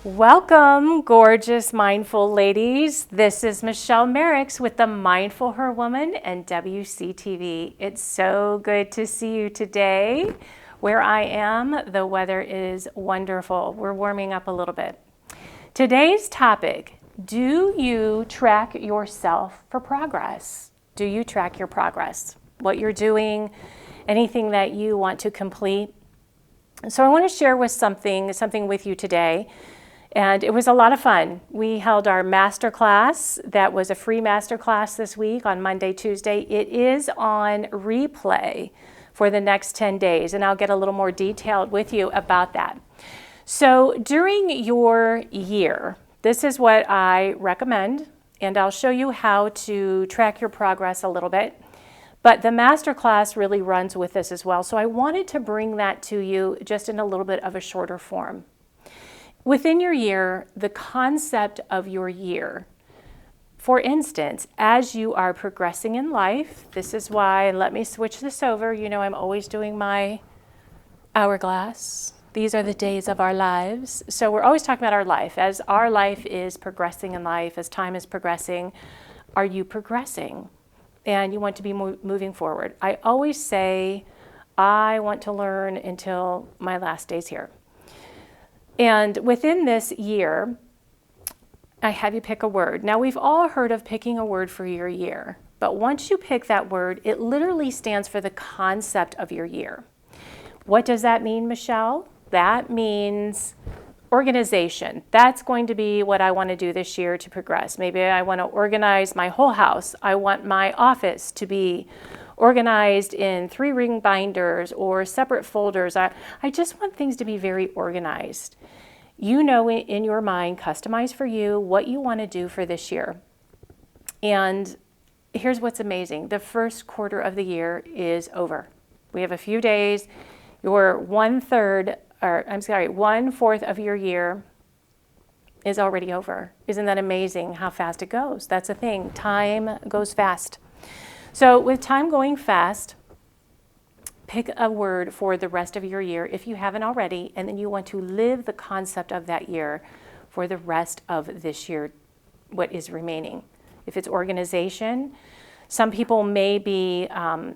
Welcome, gorgeous, mindful ladies. This is Michelle Merrix with the MindfulHER Woman and WCTV. It's so good to see you today. Where I am, the weather is wonderful. We're warming up a little bit. Today's topic, do you track yourself for progress? Do you track your progress? What you're doing, anything that you want to complete? So I want to share with something with you today. And it was a lot of fun. We held our master class. That was a free master class this week on Monday, Tuesday. It is on replay for the next 10 days, and I'll get a little more detailed with you about that. So during your year, this is what I recommend, and I'll show you how to track your progress a little bit. But the master class really runs with this as well. So I wanted to bring that to you just in a little bit of a shorter form. Within your year, the concept of your year, for instance, as you are progressing in life, this is why, and let me switch this over, you know I'm always doing my hourglass. These are the days of our lives. So we're always talking about our life. As our life is progressing in life, as time is progressing, are you progressing? And you want to be moving forward. I always say, I want to learn until my last days here. And within this year, I have you pick a word. Now, we've all heard of picking a word for your year, but once you pick that word, it literally stands for the concept of your year. What does that mean, Michelle? That means organization. That's going to be what I want to do this year to progress. Maybe I want to organize my whole house. I want my office to be organized in 3-ring binders or separate folders. I just want things to be very organized. You know in your mind, customize for you what you want to do for this year. And here's what's amazing. The first quarter of the year is over. We have a few days. Your 1/4 of your year is already over. Isn't that amazing how fast it goes? That's the thing. Time goes fast. So with time going fast, pick a word for the rest of your year if you haven't already, and then you want to live the concept of that year for the rest of this year, what is remaining. If it's organization, some people may be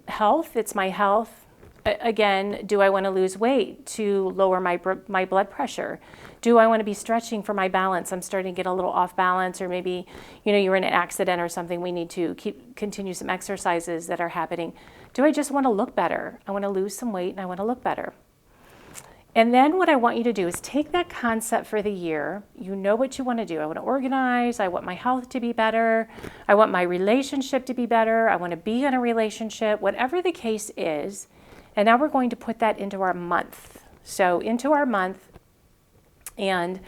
health. It's my health. Again, do I want to lose weight to lower my blood pressure? Do I want to be stretching for my balance? I'm starting to get a little off balance, or maybe, you're in an accident or something. We need to continue some exercises that are happening. Do I just want to look better? I want to lose some weight and I want to look better. And then what I want you to do is take that concept for the year. You know what you want to do. I want to organize. I want my health to be better. I want my relationship to be better. I want to be in a relationship, whatever the case is. And now we're going to put that into our month. So into our month, and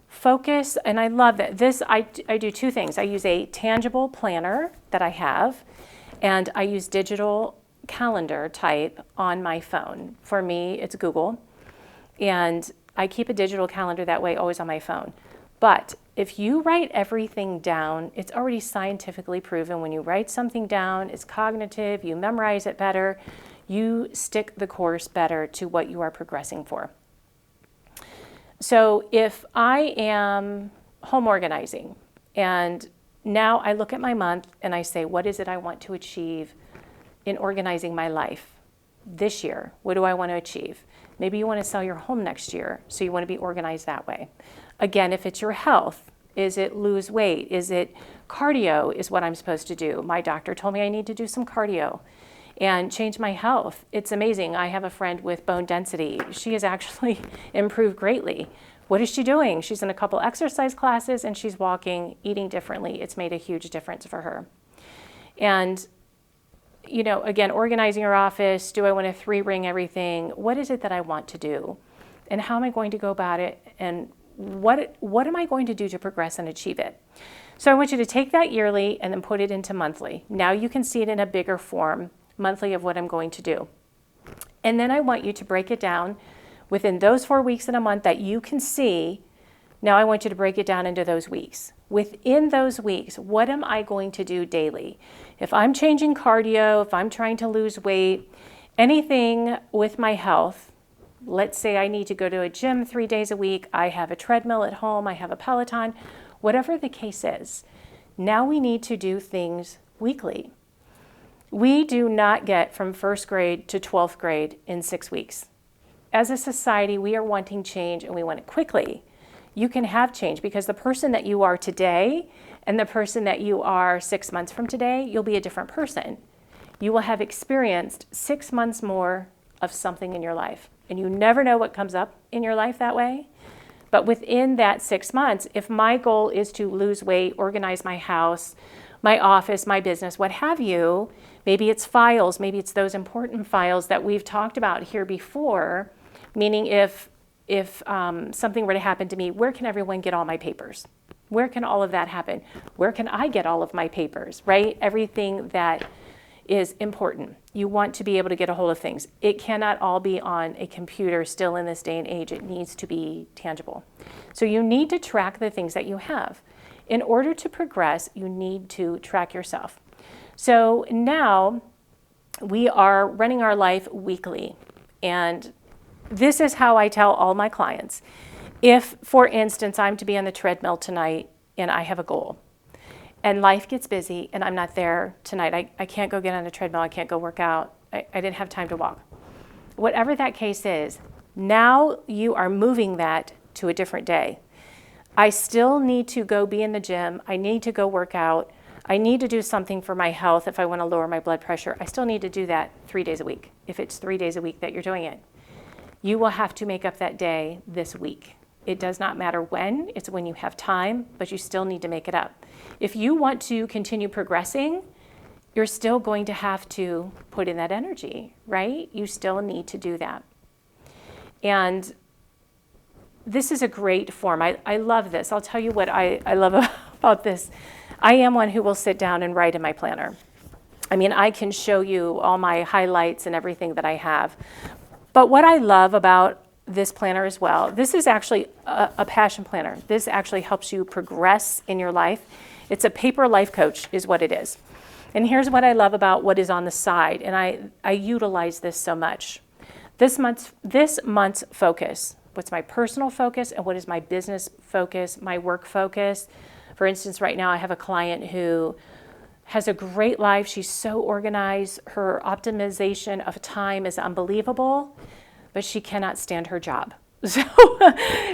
focus, and I love that. I do two things. I use a tangible planner that I have, and I use digital calendar type on my phone. For me, it's Google, and I keep a digital calendar that way, always on my phone. But if you write everything down, it's already scientifically proven. When you write something down, it's cognitive, you memorize it better, you stick the course better to what you are progressing for. So if I am home organizing, and now I look at my month and I say, what is it I want to achieve in organizing my life this year? What do I want to achieve? Maybe you want to sell your home next year, so you want to be organized that way. Again, if it's your health, Is it lose weight? Is it cardio is what I'm supposed to do? My doctor told me I need to do some cardio and change my health. It's amazing. I have a friend with bone density. She has actually improved greatly. What is she doing? She's in a couple exercise classes and she's walking, eating differently. It's made a huge difference for her. And, again, organizing her office. Do I want to 3-ring everything? What is it that I want to do? And how am I going to go about it? And what am I going to do to progress and achieve it? So I want you to take that yearly and then put it into monthly. Now you can see it in a bigger form, monthly, of what I'm going to do. And then I want you to break it down within those 4 weeks in a month that you can see. Now I want you to break it down into those weeks. Within those weeks, what am I going to do daily? If I'm changing cardio, if I'm trying to lose weight, anything with my health, let's say I need to go to a gym 3 days a week, I have a treadmill at home, I have a Peloton, whatever the case is. Now we need to do things weekly. We do not get from 1st grade to 12th grade in 6 weeks. As a society, we are wanting change and we want it quickly. You can have change because the person that you are today and the person that you are 6 months from today, you'll be a different person. You will have experienced 6 months more of something in your life. And you never know what comes up in your life that way. But within that 6 months, if my goal is to lose weight, organize my house, my office, my business, what have you, maybe it's files, maybe it's those important files that we've talked about here before, meaning if something were to happen to me, where can everyone get all my papers? Where can all of that happen? Where can I get all of my papers, right? Everything that is important. You want to be able to get a hold of things. It cannot all be on a computer still in this day and age. It needs to be tangible. So you need to track the things that you have. In order to progress, you need to track yourself. So now we are running our life weekly. And this is how I tell all my clients. If, for instance, I'm to be on the treadmill tonight and I have a goal, and life gets busy and I'm not there tonight. I can't go get on a treadmill. I can't go work out. I didn't have time to walk. Whatever that case is, now you are moving that to a different day. I still need to go be in the gym. I need to go work out. I need to do something for my health if I want to lower my blood pressure. I still need to do that 3 days a week, if it's 3 days a week that you're doing it. You will have to make up that day this week. It does not matter when, it's when you have time, but you still need to make it up. If you want to continue progressing, you're still going to have to put in that energy, right? You still need to do that. And this is a great form. I love this. I'll tell you what I love about this. I am one who will sit down and write in my planner. I mean, I can show you all my highlights and everything that I have. But what I love about this planner as well, this is actually a passion planner. This actually helps you progress in your life. It's a paper life coach is what it is. And here's what I love about what is on the side, and I utilize this so much. This month's focus, what's my personal focus and what is my business focus, my work focus. For instance, right now I have a client who has a great life. She's so organized. Her optimization of time is unbelievable, but she cannot stand her job. So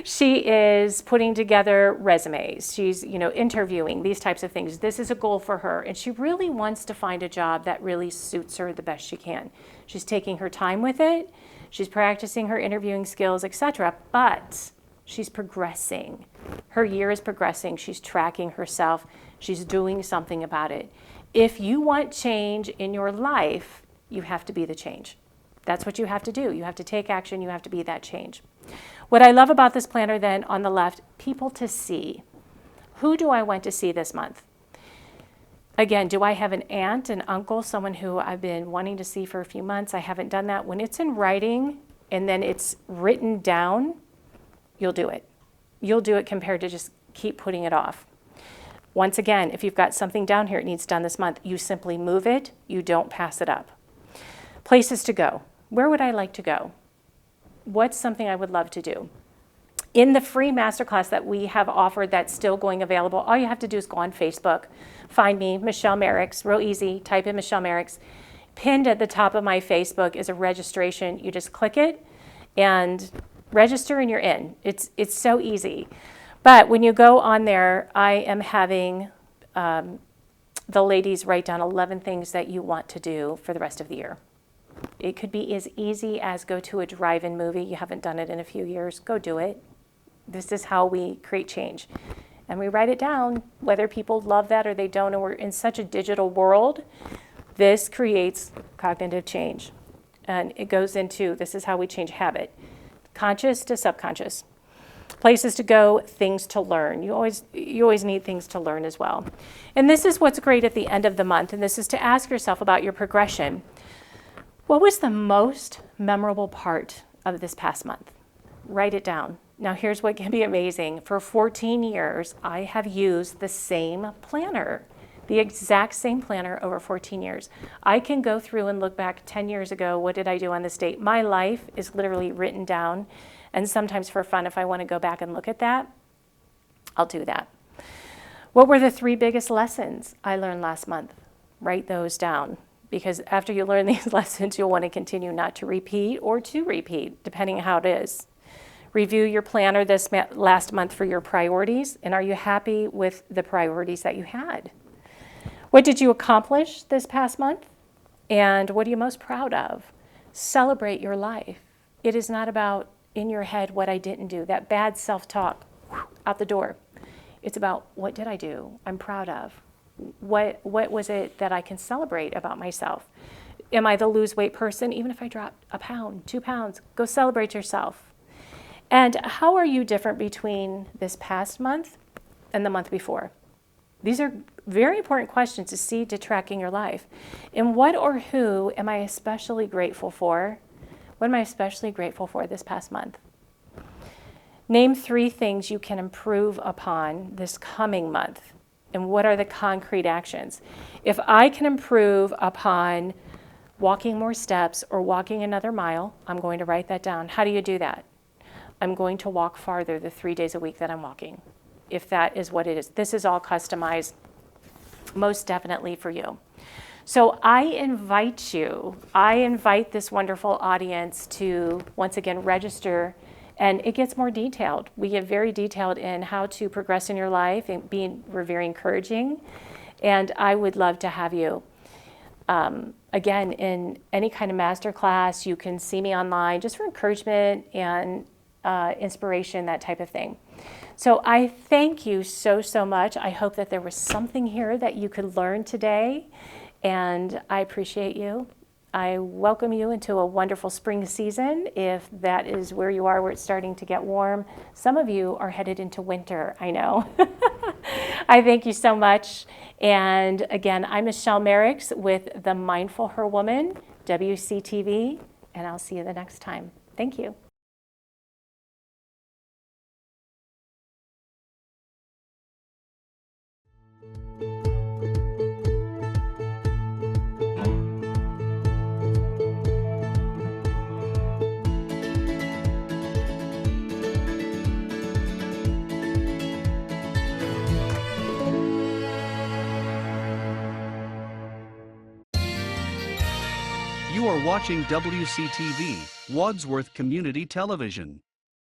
she is putting together resumes. She's, interviewing, these types of things. This is a goal for her. And she really wants to find a job that really suits her the best she can. She's taking her time with it. She's practicing her interviewing skills, etc. But she's progressing. Her year is progressing. She's tracking herself. She's doing something about it. If you want change in your life, you have to be the change. That's what you have to do. You have to take action. You have to be that change. What I love about this planner then on the left, people to see. Who do I want to see this month? Again, do I have an aunt, an uncle, someone who I've been wanting to see for a few months? I haven't done that. When it's in writing and then it's written down, you'll do it. You'll do it compared to just keep putting it off. Once again, if you've got something down here it needs done this month, you simply move it. You don't pass it up. Places to go. Where would I like to go? What's something I would love to do? In the free masterclass that we have offered that's still going available, all you have to do is go on Facebook, find me, Michelle Merrix, real easy, type in Michelle Merrix. Pinned at the top of my Facebook is a registration. You just click it and register and you're in. It's so easy. But when you go on there, I am having the ladies write down 11 things that you want to do for the rest of the year. It could be as easy as go to a drive-in movie. You haven't done it in a few years. Go do it. This is how we create change. And we write it down, whether people love that or they don't. And we're in such a digital world. This creates cognitive change. And it goes into, this is how we change habit. Conscious to subconscious. Places to go, things to learn. You always need things to learn as well. And this is what's great at the end of the month. And this is to ask yourself about your progression. What was the most memorable part of this past month? Write it down. Now here's what can be amazing. For 14 years, I have used the same planner, the exact same planner over 14 years. I can go through and look back 10 years ago, what did I do on this date? My life is literally written down. And sometimes for fun, if I want to go back and look at that, I'll do that. What were the 3 biggest lessons I learned last month? Write those down. Because after you learn these lessons, you'll want to continue not to repeat or to repeat, depending how it is. Review your planner this last month for your priorities, and are you happy with the priorities that you had? What did you accomplish this past month? And what are you most proud of? Celebrate your life. It is not about in your head what I didn't do, that bad self-talk, out the door. It's about what did I do I'm proud of. What was it that I can celebrate about myself? Am I the lose weight person? Even if I dropped a pound, 2 pounds, go celebrate yourself. And how are you different between this past month and the month before? These are very important questions to see to track in your life. And what or who am I especially grateful for? What am I especially grateful for this past month? Name 3 things you can improve upon this coming month. And what are the concrete actions? If I can improve upon walking more steps or walking another mile, I'm going to write that down. How do you do that? I'm going to walk farther the 3 days a week that I'm walking, if that is what it is. This is all customized most definitely for you. So I invite this wonderful audience to once again register. And it gets more detailed. We get very detailed in how to progress in your life, and we're very encouraging. And I would love to have you. Again, in any kind of master class, you can see me online just for encouragement and inspiration, that type of thing. So I thank you so, so much. I hope that there was something here that you could learn today. And I appreciate you. I welcome you into a wonderful spring season, if that is where you are, where it's starting to get warm. Some of you are headed into winter, I know. I thank you so much. And again, I'm Michelle Merrix with the Mindful Her Woman, WCTV, and I'll see you the next time. Thank you. You are watching WCTV, Wadsworth Community Television.